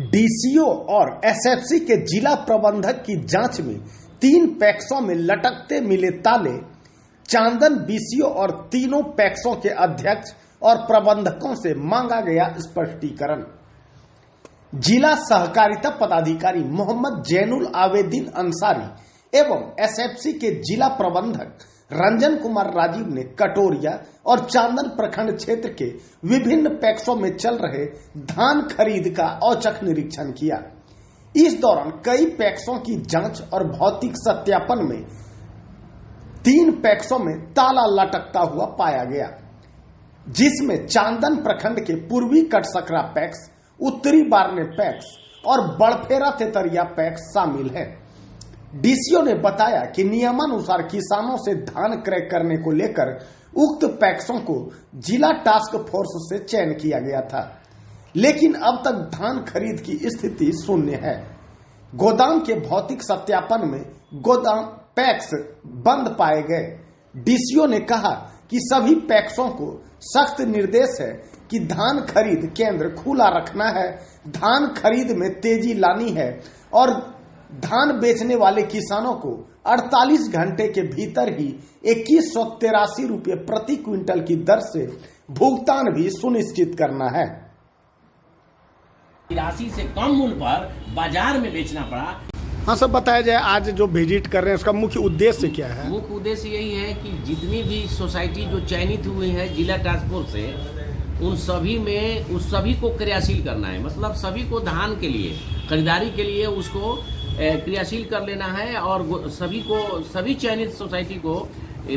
DCO और SFC के जिला प्रबंधक की जांच में 3 पैक्सों में लटकते मिले ताले। चांदन बीसीओ और तीनों पैक्सों के अध्यक्ष और प्रबंधकों से मांगा गया स्पष्टीकरण। जिला सहकारिता पदाधिकारी मोहम्मद जैनुल आवेदीन अंसारी एवं एसएफसी के जिला प्रबंधक रंजन कुमार राजीव ने कटोरिया और चांदन प्रखंड क्षेत्र के विभिन्न पैक्सों में चल रहे धान खरीद का औचक निरीक्षण किया। इस दौरान कई पैक्सों की जांच और भौतिक सत्यापन में 3 पैक्सों में ताला लटकता हुआ पाया गया, जिसमें चांदन प्रखंड के पूर्वी कटसकरा पैक्स, उत्तरी बारने पैक्स और बड़फेरा तेतरिया पैक्स शामिल है। डीसीओ ने बताया कि नियमानुसार किसानों से धान क्रय करने को लेकर उक्त पैक्सों को जिला टास्क फोर्स से चयन किया गया था, लेकिन अब तक धान खरीद की स्थिति शून्य है। गोदाम के भौतिक सत्यापन में गोदाम पैक्स बंद पाए गए। डीसीओ ने कहा कि सभी पैक्सों को सख्त निर्देश है कि धान खरीद केंद्र खुला रखना है, धान खरीद में तेजी लानी है और धान बेचने वाले किसानों को 48 घंटे के भीतर ही 2183 रुपये प्रति क्विंटल की दर से भुगतान भी सुनिश्चित करना है। राशि से कम मूल्य पर बाजार में बेचना पड़ा। हाँ सब बताया जाए, आज जो विजिट कर रहे हैं उसका मुख्य उद्देश्य क्या है? मुख्य उद्देश्य यही है कि जितनी भी सोसाइटी जो चयनित हुई है जिला टास्क फोर्स से, उस सभी को क्रियाशील करना है। मतलब सभी को धान के लिए खरीदारी के लिए उसको क्रियाशील कर लेना है और सभी चयनित सोसाइटी को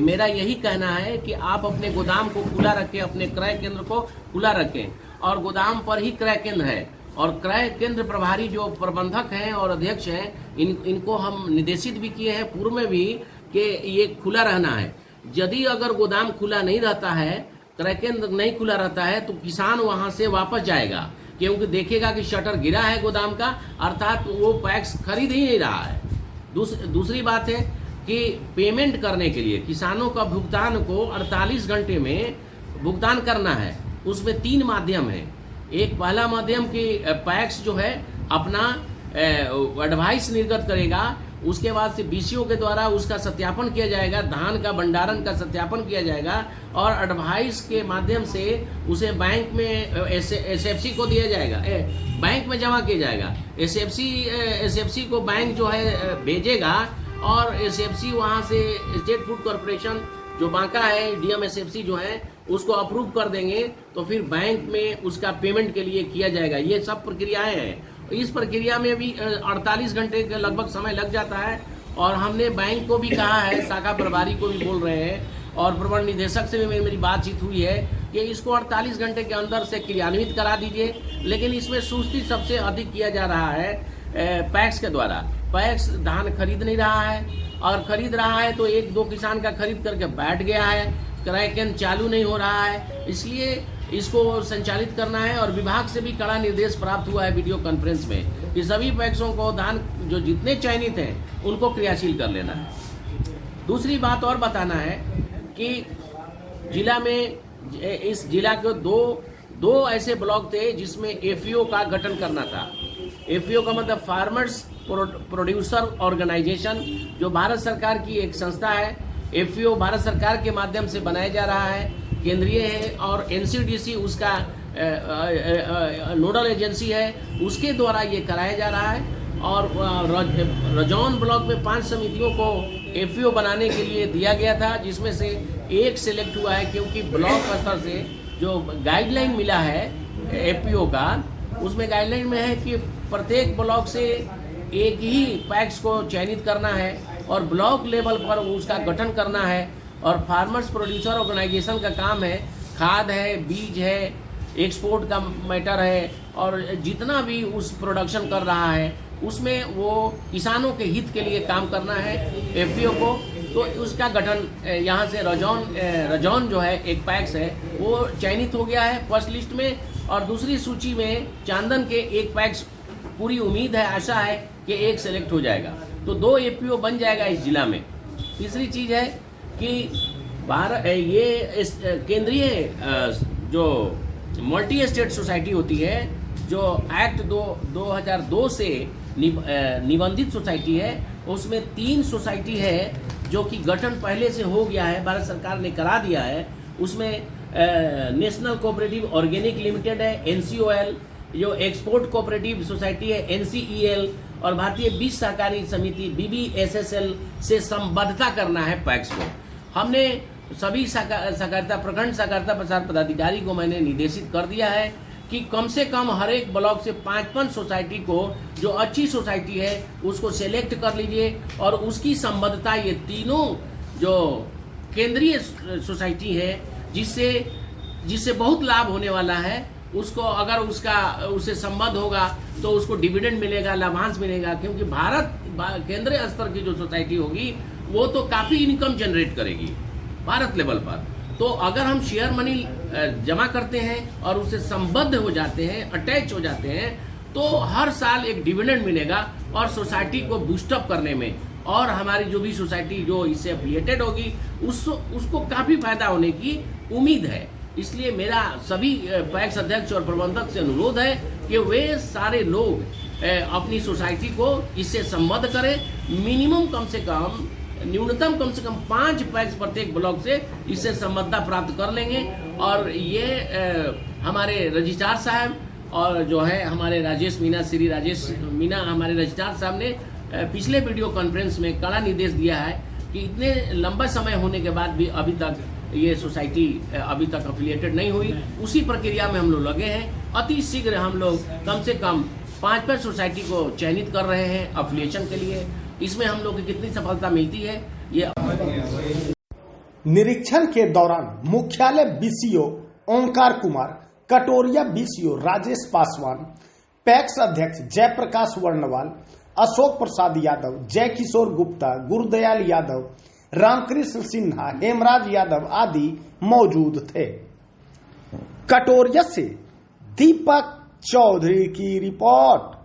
मेरा यही कहना है कि आप अपने गोदाम को खुला रखें, अपने क्रय केंद्र को खुला रखें और गोदाम पर ही क्रय केंद्र है और क्रय केंद्र प्रभारी जो प्रबंधक हैं और अध्यक्ष हैं इनको हम निर्देशित भी किए हैं पूर्व में भी कि ये खुला रहना है। यदि अगर गोदाम खुला नहीं रहता है, क्रय केंद्र नहीं खुला रहता है तो किसान वहां से वापस जाएगा, क्योंकि देखेगा कि शटर गिरा है गोदाम का, अर्थात वो पैक्स खरीद ही नहीं रहा है। दूसरी बात है कि पेमेंट करने के लिए किसानों का भुगतान को 48 घंटे में भुगतान करना है। उसमें 3 माध्यम है। एक पहला माध्यम कि पैक्स जो है अपना एडवाइस निर्गत करेगा, उसके बाद से बीसीओ के द्वारा उसका सत्यापन किया जाएगा, धान का भंडारण का सत्यापन किया जाएगा और एडवाइस के माध्यम से उसे बैंक में एसएफसी को दिया जाएगा, बैंक में जमा किया जाएगा। एसएफसी को बैंक जो है भेजेगा और एसएफसी वहां से स्टेट फूड कॉर्पोरेशन जो बांका है, डीएम एसएफसी जो है उसको अप्रूव कर देंगे तो फिर बैंक में उसका पेमेंट के लिए किया जाएगा। ये सब प्रक्रियाएं हैं। इस प्रक्रिया में भी 48 घंटे के लगभग समय लग जाता है और हमने बैंक को भी कहा है, शाखा प्रभारी को भी बोल रहे हैं और प्रबंध निदेशक से भी मेरी बातचीत हुई है कि इसको 48 घंटे के अंदर से क्रियान्वित करा दीजिए। लेकिन इसमें सुस्ती सबसे अधिक किया जा रहा है पैक्स के द्वारा। पैक्स धान खरीद नहीं रहा है और खरीद रहा है तो 1-2 किसान का खरीद करके बैठ गया है, क्रय केंद्र चालू नहीं हो रहा है। इसलिए इसको संचालित करना है और विभाग से भी कड़ा निर्देश प्राप्त हुआ है वीडियो कॉन्फ्रेंस में कि सभी पैक्सों को धान जो जितने चयनित हैं उनको क्रियाशील कर लेना है। दूसरी बात और बताना है कि जिला में इस जिला के दो ऐसे ब्लॉक थे जिसमें एफईओ का गठन करना था। एफईओ का मतलब फार्मर्स प्रोड्यूसर ऑर्गेनाइजेशन, जो भारत सरकार की एक संस्था है। एफईओ भारत सरकार के माध्यम से बनाया जा रहा है, केंद्रीय है और एनसीडीसी उसका नोडल एजेंसी है, उसके द्वारा ये कराया जा रहा है। और रजौन ब्लॉक में 5 समितियों को एफईओ बनाने के लिए दिया गया था, जिसमें से एक सिलेक्ट हुआ है, क्योंकि ब्लॉक स्तर से जो गाइडलाइन मिला है एफईओ का, उसमें गाइडलाइन में है कि प्रत्येक ब्लॉक से एक ही पैक्स को चयनित करना है और ब्लॉक लेवल पर उसका गठन करना है। और फार्मर्स प्रोड्यूसर ऑर्गेनाइजेशन का काम है, खाद है, बीज है, एक्सपोर्ट का मैटर है और जितना भी उस प्रोडक्शन कर रहा है उसमें वो किसानों के हित के लिए काम करना है एफपीओ को। तो उसका गठन यहाँ से रजौन जो है एक पैक्स है वो चयनित हो गया है फर्स्ट लिस्ट में, और दूसरी सूची में चांदन के एक पैक्स पूरी उम्मीद है, आशा है कि एक सेलेक्ट हो जाएगा, तो 2 एफपीओ बन जाएगा इस जिला में। तीसरी चीज है कि केंद्रीय जो मल्टी स्टेट सोसाइटी होती है जो एक्ट 2002 से निबंधित सोसाइटी है, उसमें 3 सोसाइटी है जो कि गठन पहले से हो गया है, भारत सरकार ने करा दिया है। उसमें नेशनल कोऑपरेटिव ऑर्गेनिक लिमिटेड है, NCOL, जो एक्सपोर्ट कोऑपरेटिव सोसाइटी है NCEL, और भारतीय बीज सहकारी समिति BBSSL से संबद्धता करना है पैक्स को। हमने सभी सहकारिता प्रखंड सहकारिता प्रसार पदाधिकारी को मैंने निर्देशित कर दिया है कि कम से कम हर एक ब्लॉक से 5-5 सोसाइटी को, जो अच्छी सोसाइटी है उसको सेलेक्ट कर लीजिए, और उसकी संबद्धता ये तीनों जो केंद्रीय सोसाइटी है जिससे बहुत लाभ होने वाला है, उसको अगर उससे संबद्ध होगा तो उसको डिविडेंड मिलेगा, लाभांश मिलेगा, क्योंकि केंद्रीय स्तर की जो सोसाइटी होगी वो तो काफी इनकम जनरेट करेगी भारत लेवल पर। तो अगर हम शेयर मनी जमा करते हैं और उससे संबद्ध हो जाते हैं, अटैच हो जाते हैं, तो हर साल एक डिविडेंड मिलेगा और सोसाइटी को बूस्टअप करने में, और हमारी जो भी सोसाइटी जो इससे एफिलिएटेड होगी उसको काफी फायदा होने की उम्मीद है। इसलिए मेरा सभी पैक्स अध्यक्ष और प्रबंधक से अनुरोध है कि वे सारे लोग अपनी सोसाइटी को इससे संबद्ध करें। मिनिमम न्यूनतम कम से कम 5 पैक्स प्रत्येक ब्लॉक से इससे संबद्धता प्राप्त कर लेंगे। और ये हमारे रजिस्ट्रार साहब और जो है हमारे श्री राजेश मीणा हमारे रजिस्ट्रार साहब ने पिछले वीडियो कॉन्फ्रेंस में कड़ा निर्देश दिया है कि इतने लंबा समय होने के बाद भी अभी तक ये सोसाइटी अभी तक एफिलिएटेड नहीं हुई, उसी प्रक्रिया में हम लोग लगे हैं। अति शीघ्र हम लोग कम से कम 5 सोसाइटी को चयनित कर रहे हैं एफिलिएशन के लिए। इसमें हम लोग की कितनी सफलता मिलती है ये। निरीक्षण के दौरान मुख्यालय BCO ओंकार कुमार, कटोरिया BCO राजेश पासवान, पैक्स अध्यक्ष जयप्रकाश वर्णवाल, अशोक प्रसाद यादव, जय किशोर गुप्ता, गुरुदयाल यादव, रामकृष्ण सिन्हा, हेमराज यादव आदि मौजूद थे। कटोरिया से दीपक चौधरी की रिपोर्ट।